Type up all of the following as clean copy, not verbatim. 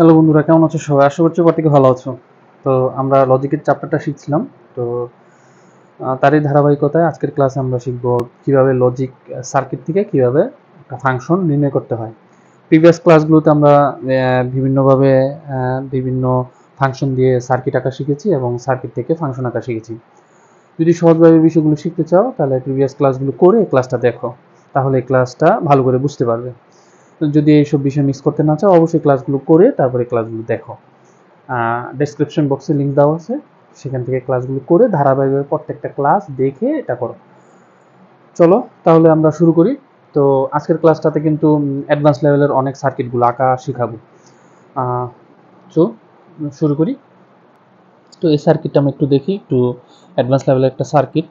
Hello বন্ধুরা, কেমন আছো সবাই? আশা করছি প্রত্যেকে ভালো আছো। তো আমরা লজিকের চ্যাপ্টারটা শিখছিলাম। তো তারই ধারাবাহিকতায় আজকের ক্লাসে আমরা শিখব কিভাবে লজিক সার্কিট থেকে কিভাবে একটা ফাংশন নির্ণয় করতে হয়। প্রিভিয়াস ক্লাসগুলোতে আমরা বিভিন্নভাবে বিভিন্ন ফাংশন দিয়ে সার্কিট আঁকা শিখেছি এবং সার্কিট থেকে ফাংশন আঁকা শিখেছি। যদি সহজভাবে বিষয়গুলো শিখতে চাও তাহলে প্রিভিয়াস ক্লাসগুলো করে এই ক্লাসটা দেখো, তাহলে এই ক্লাসটা ভালো করে বুঝতে পারবে। যদি এইসব বিষয় মিস করতে না চাও অবশ্যই ক্লাসগুলো করে তারপরে ক্লাসগুলো দেখো। ডেসক্রিপশন বক্সে লিঙ্ক দেওয়া আছে, সেখান থেকে ক্লাসগুলো করে ধারাবাহিকভাবে প্রত্যেকটা ক্লাস দেখে এটা করো। চলো তাহলে আমরা শুরু করি। তো আজকের ক্লাসটাতে কিন্তু অ্যাডভান্স লেভেলের অনেক সার্কিটগুলো আঁকা শেখাবো। তো শুরু করি। তো এই সার্কিটটা আমরা একটু দেখি, একটু অ্যাডভান্স লেভেলের একটা সার্কিট।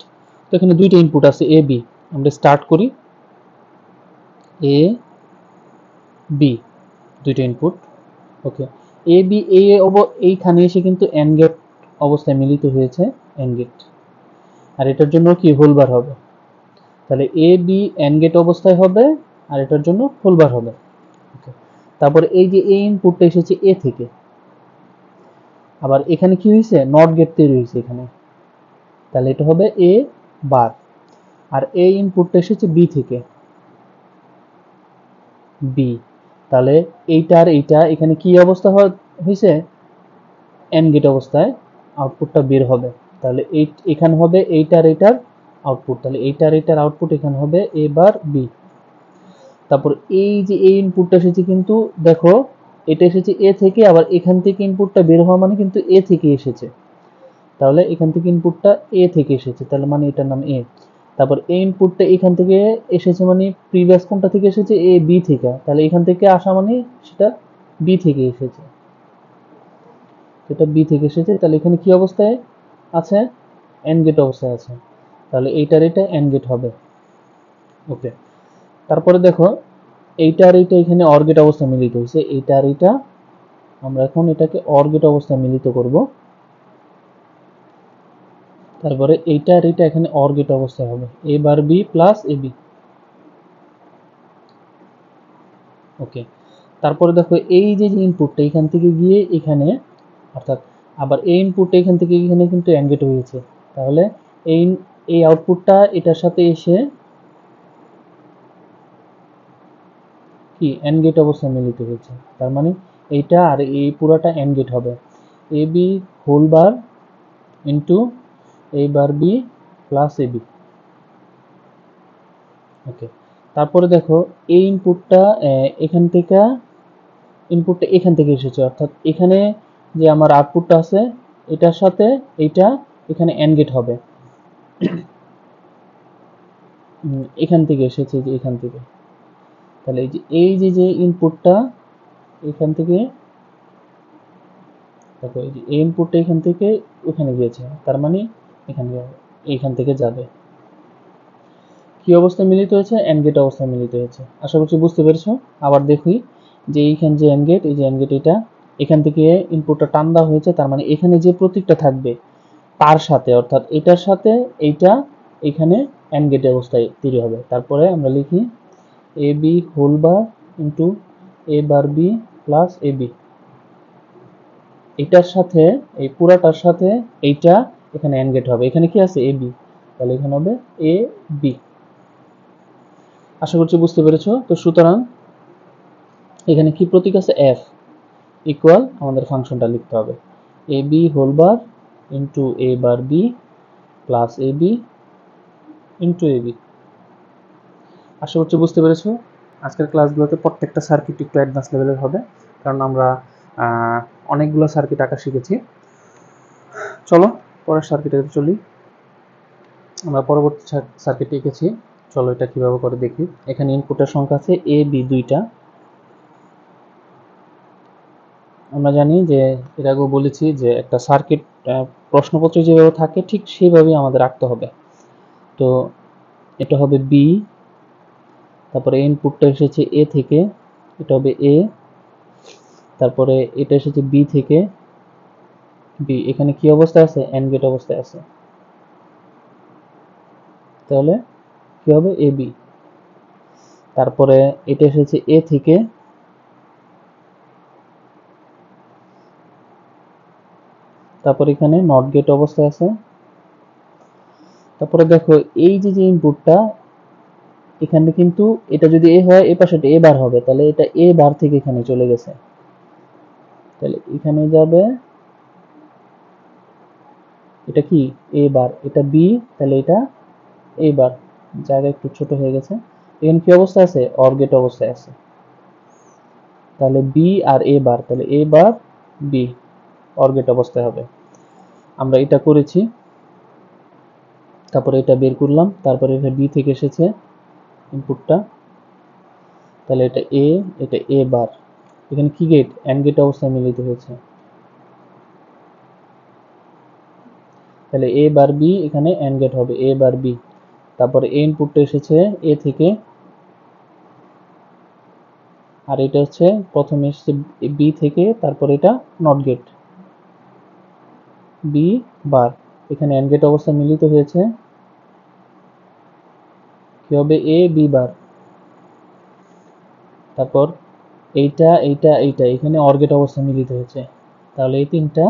তো এখানে দুইটা ইনপুট আছে এ বি। আমরা স্টার্ট করি, এ বি দুইটা ইনপুট। ওকে, এ বি এইখানে এসে কিন্তু এন্ড গেট অবস্থায় মিলিত হয়েছে, এন্ড গেট। আর এটার জন্য কি হোলবার হবে, তাহলে এ বি এন্ড গেট অবস্থায় হবে আর এটার জন্য হোলবার হবে। ওকে, তারপরে এই যে এ ইনপুটটা এসেছে এ থেকে, আবার এখানে কি হয়েছে নট গেট তৈরি হয়েছে এখানে, তাহলে এটা হবে এ বার। আর এ ইনপুটটা এসেছে বি থেকে, বি, তাহলে এইটা আর এইটা এখানে কি অবস্থা হয়েছে এন্ড গেট অবস্থায়, আউটপুটটা বের হবে। তাহলে এখানে হবে এইটার এইটার আউটপুট, তাহলে এইটার এইটার আউটপুট এখানে হবে এ বার বি। তারপর এই যে এই ইনপুটটা এসেছে কিন্তু দেখো এটা এসেছে এ থেকে, আবার এখান থেকে ইনপুটটা বের হওয়া মানে কিন্তু এ থেকে এসেছে, তাহলে এখান থেকে ইনপুটটা এ থেকে এসেছে, তাহলে মানে এটার নাম এ। তারপর এই ইনপুটটা এখান থেকে এসেছে মানে প্রিভিয়াস কোনটা থেকে এসেছে এ বি থেকে, তাহলে এখান থেকে আসা মানে সেটা বি থেকে এসেছে, এটা বি থেকে এসেছে, তাহলে এখানে কি অবস্থায় আছে এন্ড গেট অবস্থায় আছে, তাহলে এইটার এটা এন্ড গেট হবে। ওকে, তারপরে দেখো এইটা আর এইটা এখানে অর গেট অবস্থায় মিলিত হয়েছে, এইটা আর এইটা আমরা এখন এটাকে অর গেট অবস্থায় মিলিত করব। তারপরে এইটা আর এইটা এখানে অর গেট অবস্থায় হবে, A bar B plus A B. ওকে, তারপরে দেখো এই যে ইনপুটটা এখান থেকে গিয়ে এখানে, অর্থাৎ আবার এই ইনপুটটা এখান থেকে এখানে কিন্তু এন্ড গেট হয়েছে, তাহলে এই এই আউটপুটটা এটার সাথে এসে কি এন্ড গেট অবস্থায় মিলিত হয়েছে, তার মানে এইটা আর এই পুরাটা এন্ড গেট হবে, A B whole bar into A bar B plus A B. ওকে, তারপরে দেখো এই ইনপুটটা এখান থেকে এসেছে, অর্থাৎ এখানে যে আমার আউটপুটটা আছে এটার সাথে এইটা এখানে এন্ড গেট হবে, এখান থেকে এসেছে যে এখান থেকে, তাহলে এই যে ইনপুটটা এখান থেকে দেখো এই যে এই ইনপুটটা এখান থেকে ওখানে গিয়েছে, তার মানে এখানে এইখান থেকে যাবে। কি অবস্থায় মিলিত হয়েছে এন্ড গেট অবস্থায় মিলিত হয়েছে, আশা করছি বুঝতে পেরেছো। আবার দেখি যে এইখান যে এন্ড গেট, এই যে এন্ড গেট এটা এখান থেকে ইনপুটটা টান দেওয়া হয়েছে, তার মানে এখানে যে প্রতীকটা থাকবে তার সাথে, অর্থাৎ এটার সাথে এইটা এখানে এন্ড গেট অবস্থায় তৈরি হবে। তারপরে আমরা লিখি A B whole bar into A bar B plus A B, এটার সাথে এই পুরাটার সাথে এইটা এখানে এন্ড গেট হবে, এখানে কি আছে এ বি, তাহলে এখানে হবে এ বি। আশা করছি বুঝতে পেরেছো। তো সুতরাং এখানে কি প্রতীক আছে এফ, ইকুয়াল আমাদের ফাংশনটা লিখতে হবে A B whole bar into A bar B plus A B into A B. আশা করছি বুঝতে পেরেছো। আজকের ক্লাসগুলোতে প্রত্যেকটা সার্কিট একটু অ্যাডভান্স লেভেলের হবে, কারণ আমরা অনেকগুলো সার্কিট আঁকা শিখেছি। চলো পরের সার্কিটে চলি। আমরা পরবর্তী সার্কিট এঁকেছি, চলো এটা কিভাবে করে দেখি। এখানে ইনপুটের সংখ্যা আছে এ বি দুইটা। আমরা জানি যে এর আগেও বলেছি যে একটা সার্কিট প্রশ্নপত্রে যেভাবে থাকে ঠিক সেইভাবেই আমাদের আঁকতে হবে। তো এটা হবে বি, তারপরে ইনপুটটা এসেছে এ থেকে, এটা হবে এ, তারপরে এটা এসেছে বি থেকে, বি এখানে কি অবস্থায় আছে এন্ড গেট অবস্থায় আছে, তাহলে কি হবে এ বি। তারপরে এটা এসেছে এ থেকে, তারপর এখানে নট গেট অবস্থায় আছে। তারপরে দেখো এই যে ইনপুটটা এখানে কিন্তু এটা যদি এ হয় এই পাশে এ বার হবে, তাহলে এটা এ বার থেকে এখানে চলে গেছে, তাহলে এখানে যাবে এটা কি এ বার, এটা বি, তাহলে এটা এ বার, জায়গা একটু ছোট হয়ে গেছে। এখানে কি অবস্থা আছে, অর গেট অবস্থায় আছে, তাহলে বি আর এ বার, তাহলে এ বার বি অর গেট অবস্থায় হবে। আমরা এটা করেছি, তারপরে এটা বের করলাম, তারপরে এটা বি থেকে এসেছে ইনপুটটা, তাহলে এটা এ বার, এখানে কি গেট, এন্ড গেট অবস্থায় মিলিত হয়েছে, তাহলে এ বার বি এখানে এন্ড গেট হবে এ বার বি। তারপরে এ ইনপুটটা এসেছে এ থেকে, আর এটা হচ্ছে প্রথমে এসেছে বি থেকে, তারপর এটা নট গেট বি বার, এখানে এন্ড গেট অবস্থা মিলিত হয়েছে, কি হবে এ বি বার। তারপর এইটা এইটা এইটা এখানে অর গেট অবস্থা মিলিত হয়েছে, তাহলে এই তিনটা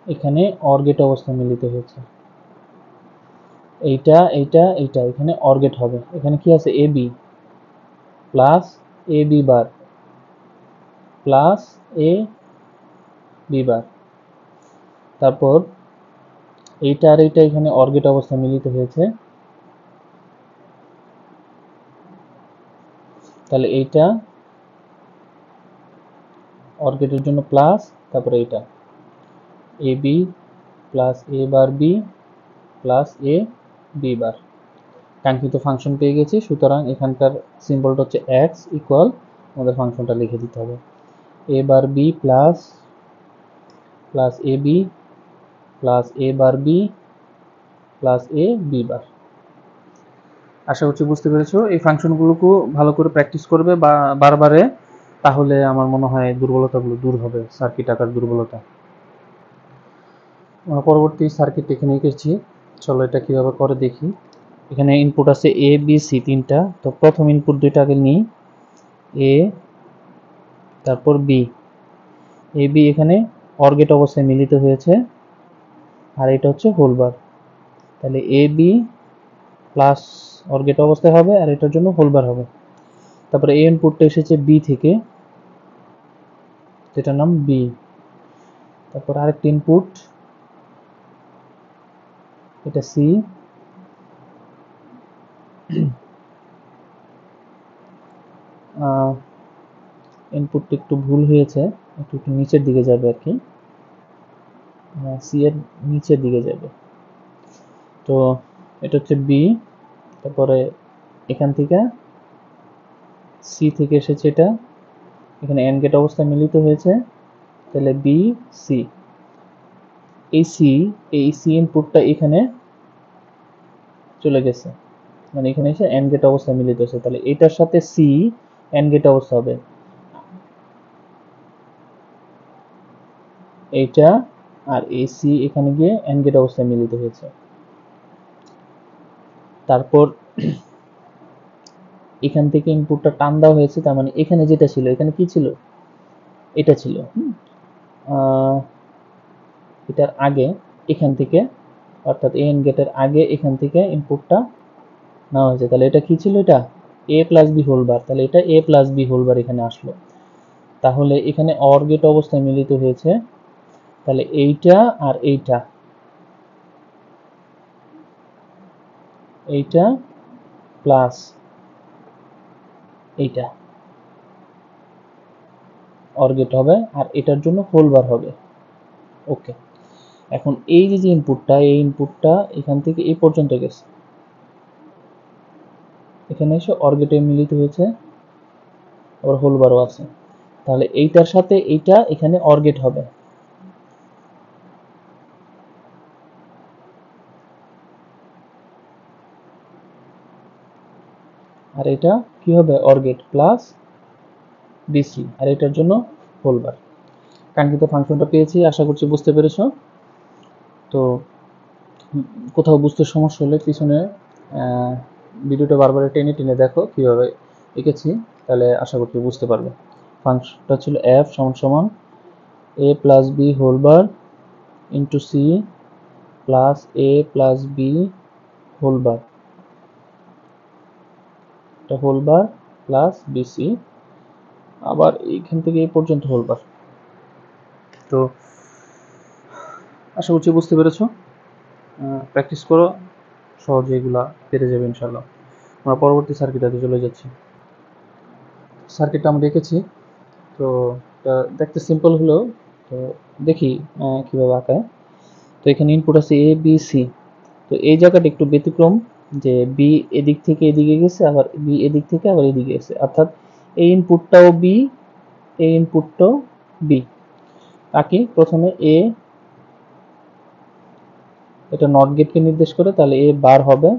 এখানে অর গেট অবস্থা মিলিত হয়েছে, এইটা এইটা এইটা এখানে অর গেট হবে। এখানে কি আছে A B plus A B bar plus A B বার। তারপর এইটা আর এইটা এখানে অর গেট অবস্থা মিলিত হয়েছে, তাহলে এইটা অর গেটের জন্য প্লাস, তারপরে এইটা A B plus A bar B plus A B বার। কাঙ্ক্ষিত ফাংশন পেয়ে গেছি, সুতরাং এখানকার সিম্বলটা হচ্ছে এক্স ইকুয়াল, আমাদের ফাংশনটা লিখে দিতে হবে A bar B plus plus A B plus A bar B plus A B বার। আশা করছি বুঝতে পেরেছো। এই ফাংশনগুলোকে ভালো করে প্র্যাকটিস করবে বা বারবারে, তাহলে আমার মনে হয় দুর্বলতাগুলো দূর হবে, সার্কিট আকার দুর্বলতা। পরবর্তী সার্কিট এখানে এঁকেছি, চলো এটা কিভাবে করে দেখি। এখানে ইনপুট আছে এ বি সি তিনটা, তো প্রথম ইনপুট দুইটা আগে নিই, এ তারপর বি, এ বি এখানে অর গেট অবস্থায় মিলিত হয়েছে, আর এটা হচ্ছে হোল বার, তাহলে A B plus or gate অবস্থায় হবে, আর এটার জন্য হোল বার হবে। তারপরে এ ইনপুটটা এসেছে বি থেকে, যেটার নাম বি, তারপর আরেকটি ইনপুট এটা সি, ইনপুটটা একটু ভুল হয়েছে, একটু একটু নিচের দিকে যাবে আর কি, সি এর নিচের দিকে যাবে, তো এটা হচ্ছে বি, তারপরে এখান থেকে সি থেকে এসেছে এটা, এখানে এন্ড গেট অবস্থা মিলিত হয়েছে, তাহলে বি সি, এই সি ইনপুটটা এখানে চলে গেছে, মানে এখানে এসে এন্ড গেট অবস্থা মিলিত হয়েছে, তাহলে এটার সাথে সি এন্ড গেট অবস্থা হবে, এইটা আর এই সি এখানে গিয়ে এন্ড গেট অবস্থায় মিলিত হয়েছে। তারপর এখান থেকে ইনপুটটা টান দেওয়া হয়েছে, তার মানে এখানে যেটা ছিল, এখানে কি ছিল, এটা ছিল, এটার আগে এখান থেকে, অর্থাৎ এ এন্ড গেটের আগে এখান থেকে ইনপুটটা নেওয়া হয়েছে, তাহলে এটা কি ছিল, এটা এ প্লাস বি হোল বার, তাহলে এটা এ প্লাস বি হোল বার এখানে আসলো, তাহলে এখানে অর গেট অবস্থায় মিলিত হয়েছে, তাহলে এইটা আর এইটা প্লাস এইটা অর গেট হবে, আর এটার জন্য হোল বার হবে। ওকে, এখন এই যে ইনপুটটা, এই ইনপুটটা এখান থেকে এই পর্যন্ত গেছে, এখানে এসে অর গেটে মিলিত হয়েছে, আবার হোল বারও আছে, তাহলে এইটার সাথে এইটা এখানে অর গেট হবে, আর এটা কি হবে, অর গেট প্লাস বিসি, আর এটার জন্য হোল বার। কাঙ্ক্ষিত ফাংশনটা পেয়েছি, আশা করছি বুঝতে পেরেছো। তো কোথাও বুঝতে সমস্যা হলে পিছনে ভিডিওটা বারবার টেনে টেনে দেখো কিভাবে এঁকেছি, তাহলে আশা করছি বুঝতে পারবে। ফাংশনটা ছিল এফ সমান সমান A plus B whole bar into C plus A plus B whole bar, এটা হোল বার প্লাস বিসি, আবার এইখান থেকে এই পর্যন্ত হোল বার। তো আশা করছি বুঝতে পেরেছো। প্র্যাকটিস করো, সহজে এগুলা পেরে যাবে ইনশাল্লাহ। আমরা পরবর্তী সার্কিটাতে চলে যাচ্ছি। সার্কিটটা আমরা রেখেছি, তো এটা দেখতে সিম্পল হলেও তো দেখি কীভাবে আঁকায়। তো এখানে ইনপুট আছে এ বি সি, তো এই জায়গাটা একটু ব্যতিক্রম, যে বি এদিক থেকে এদিকে গেছে, আবার বি এদিক থেকে আবার এদিকে গেছে, অর্থাৎ এই ইনপুটটাও বি, এই ইনপুটটাও বি। আঁকি প্রথমে এ, এটা নট গেটকে নির্দেশ করে, তাহলে এ বার হবে,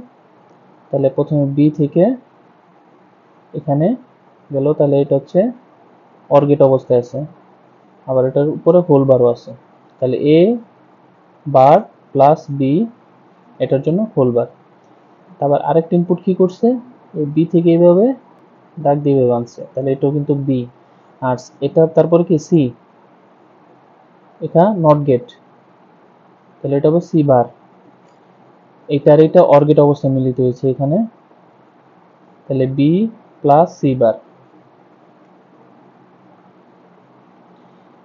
তাহলে প্রথমে বি থেকে এখানে গেল, তাহলে এটা হচ্ছে অর গেট অবস্থায় আছে, আবার এটার উপরে হোল বারও আছে, তাহলে এ বার প্লাস বি, এটার জন্য হোল বার। তারপর আরেকটা ইনপুট কি করছে, এই বি থেকে এইভাবে দাগ দিয়ে এইভাবে আনছে, তাহলে এটাও কিন্তু বি। আর এটা তারপরে কি সি, এটা নট গেট, তাহলে এটা হবে সি বার। এইটার এটা অর গেট অবস্থায় মিলিত হয়েছে এখানে, তাহলে বি প্লাস সি বার।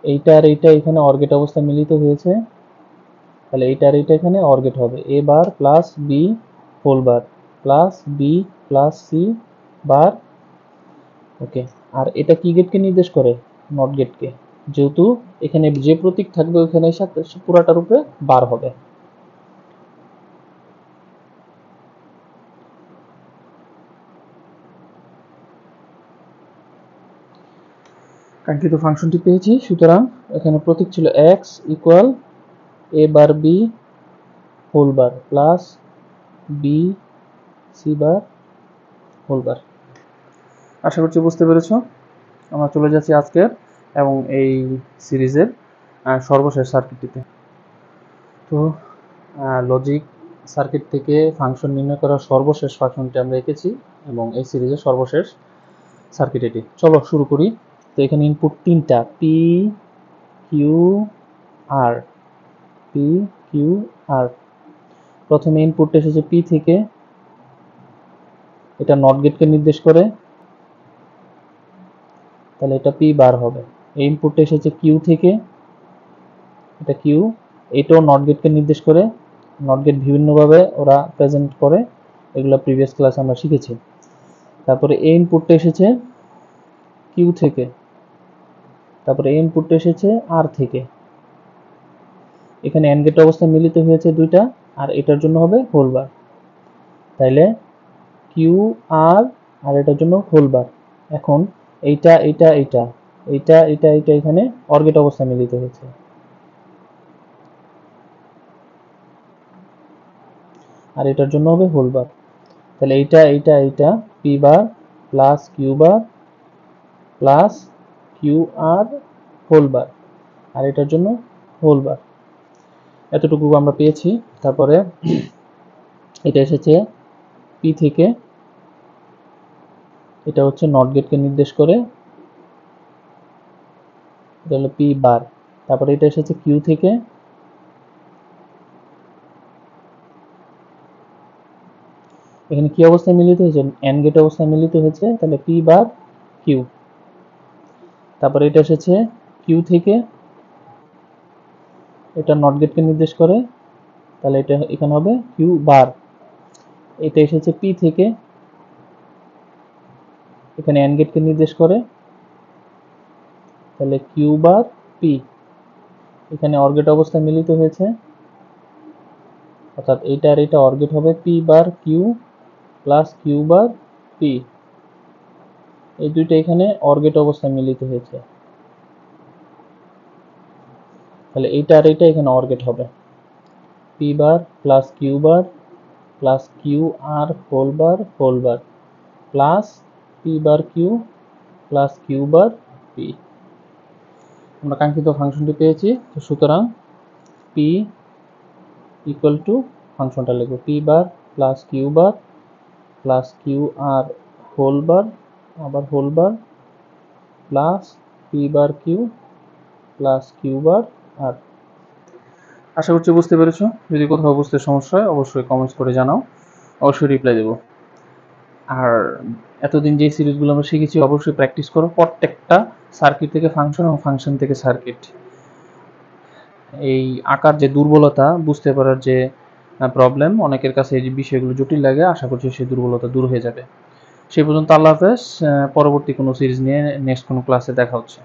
এইটা আর এইটা এখানে অর গেট অবস্থায় মিলিত হয়েছে, তাহলে এইটা আর এইটা এখানে অর গেট হবে, A bar plus B whole bar plus B plus C bar. Okay, আর এটা কি গেটকে নির্দেশ করে, নট গেটকে, যেহেতু এখানে যে প্রতীক থাকবে ওখানে সাথে পুরাটার উপরে বার হবে। কাঙ্ক্ষিত ফাংশনটি পেয়েছি, সুতরাং এখানে প্রতীক ছিল X equal A bar B whole bar plus B C bar whole bar. আশা করছি বুঝতে পেরেছ। আমরা চলে যাচ্ছি আজকের এবং এই সিরিজের সর্বশেষ সার্কিটটিতে। তো লজিক সার্কিট থেকে ফাংশন নির্ণয় করার সর্বশেষ ফাংশনটি আমরা এঁকেছি এবং এই সিরিজের সর্বশেষ সার্কিট এটি। চলো শুরু করি। তো এখানে ইনপুট তিনটা, P Q R, P Q R. প্রথমে ইনপুট এসেছে পি থেকে, এটা নট গেটকে নির্দেশ করে, তাহলে এটা পি বার হবে। এই ইনপুট এসেছে কিউ থেকে, এটা কিউ, এটাও নট গেটকে নির্দেশ করে। নট গেট বিভিন্নভাবে ওরা প্রেজেন্ট করে, এগুলো প্রিভিয়াস ক্লাস আমরা শিখেছি। তারপরে এই ইনপুটটা এসেছে কিউ থেকে, তারপরে এই ইনপুটটা এসেছে আর থেকে। এখানে এন্ড গেট অবস্থায় মিলিত হয়েছে দুইটা, আর এটার জন্য হবে হোল বার, তাইলে কিউ আর আর এটার জন্য হোল বার। এখন এইটা এইটা এইটা এইটা এইটা এইটা এখানে অর গেট অবস্থায় মিলিত হয়েছে, আর এটার জন্য হবে হোল বার, তাহলে এইটা এইটা এইটা P bar plus Q R whole বার, আর এটার জন্য হোল বার। এতটুকু আমরা পেয়েছি। তারপরে এটা এসেছে পি থেকে, এটা হচ্ছে নট গেটকে নির্দেশ করে, এটা হলো পি বার। তারপরে এটা এসেছে কিউ থেকে, এখানে কি অবস্থায় মিলিত হয়েছে, এন্ড গেট অবস্থায় মিলিত হয়েছে, তাহলে পি বার কিউ। তারপরে এটা এসেছে কিউ থেকে, এটা নট গেটকে নির্দেশ করে, তাহলে এটা এখানে হবে কিউ বার। এটা এসেছে পি থেকে, এখানে এন্ড গেটকে নির্দেশ করে, তাহলে কিউ বার পি। এখানে অর গেট অবস্থায় মিলিত হয়েছে, অর্থাৎ এইটা আর এটা অর গেট হবে, P bar Q plus Q bar P. এই দুইটা এখানে অর গেট অবস্থায় মিলিত হয়েছে, তাহলে এইটা আর এইটা এখানে অর গেট হবে, P bar plus Q R whole bar plus P bar Q plus Q bar P. আমরা কাঙ্ক্ষিত ফাংশনটি পেয়েছি। তো সুতরাং পি ইকুয়াল টু, ফাংশনটা লিখব P bar plus Q R whole bar, আবার whole bar plus P bar Q plus Q bar R. আশা করছি বুঝতে পেরেছো। যদি কোথাও বুঝতে সমস্যা হয় অবশ্যই কমেন্টস করে জানাও, অবশ্যই রিপ্লাই দেবো। আর এতদিন যে সিরিজগুলো আমরা শিখেছি অবশ্যই প্র্যাকটিস করো, প্রত্যেকটা সার্কিট থেকে ফাংশন এবং ফাংশন থেকে সার্কিট। এই আঁকার যে দুর্বলতা বুঝতে পারার যে প্রবলেম, অনেকের কাছে এই যে বিষয়গুলো জটিল লাগে, আশা করছি সেই দুর্বলতা দূর হয়ে যাবে। সেই পর্যন্ত আল্লাহ হাফেজ। পরবর্তী কোনো সিরিজ নিয়ে নেক্সট কোনো ক্লাসে দেখা হচ্ছে।